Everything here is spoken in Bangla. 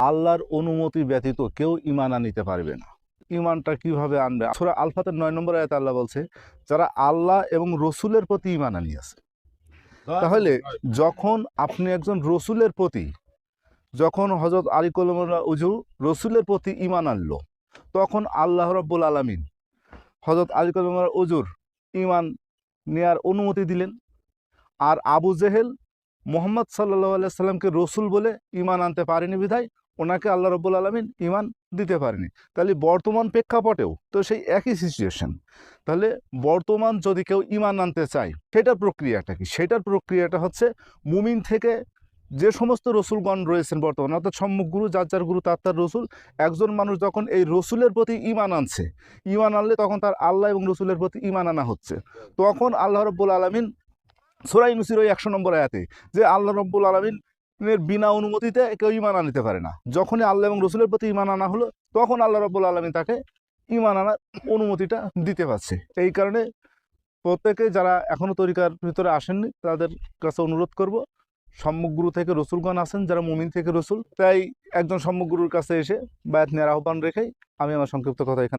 আল্লাহর অনুমতি ব্যতীত কেউ ঈমান আনতে পারবে না। ঈমানটা কিভাবে আনবে? সূরা আল ফাতর 9 নম্বর আয়াতে আল্লাহ বলছে, যারা আল্লাহ এবং রসুলের প্রতি ঈমান আনিয়াছে। তাহলে যখন আপনি একজন রসুলের প্রতি, যখন হযরত আলী কলমুল্লাহ উজু রসুলের প্রতি ঈমান আনলো, তখন আল্লাহ রাব্বুল আলামিন হযরত আলী কলমুল্লাহ উজুর ঈমান নেয়ার অনুমতি দিলেন। আর আবু জেহেল মুহাম্মদ সাল্লাল্লাহু আলাইহি সাল্লামকে রসুল বলে ঈমান আনতে পারেনি বিধায় ওনাকে আল্লাহ রাব্বুল আলামিন ঈমান দিতে পারেনি। তাহলে বর্তমান প্রেক্ষাপটেও তো সেই একই সিচুয়েশন। তাহলে বর্তমান যদি কেউ ঈমান আনতে চায়, সেটার প্রক্রিয়াটা কি? সেটার প্রক্রিয়াটা হচ্ছে মুমিন থেকে যে সমস্ত রসুলগণ রয়েছেন বর্তমানে, অর্থাৎ সম্মুখ গুরু, যার যার গুরু তার তার রসুল, একজন মানুষ যখন এই রসুলের প্রতি ঈমান আনছে, ঈমান আনলে তখন তার আল্লাহ এবং রসুলের প্রতি ঈমান আনা হচ্ছে। তখন আল্লাহ রাব্বুল আলামিন সূরা ইউনূসের ওই 100 নম্বর আয়াতে, যে আল্লাহ রাব্বুল আলামিনের বিনা অনুমতিতে কেউ ঈমান আনতে পারে না, যখনই আল্লাহ এবং রসুলের প্রতি ঈমান আনা হলো, তখন আল্লাহ রাব্বুল আলামিন তাকে ঈমান আনার অনুমতিটা দিতে পারছে। এই কারণে প্রত্যেকে যারা এখনো তরিকার ভিতরে আসেননি, তাদের কাছে অনুরোধ করব, সম্মুখ গুরু থেকে রসুলগণ আছেন যারা মুমিন থেকে রসুল, তাই একজন সম্মুখ গুরুর কাছে এসে বায়াত নেওয়ার আহ্বান রেখেই আমি আমার সংক্ষিপ্ত কথা এখানে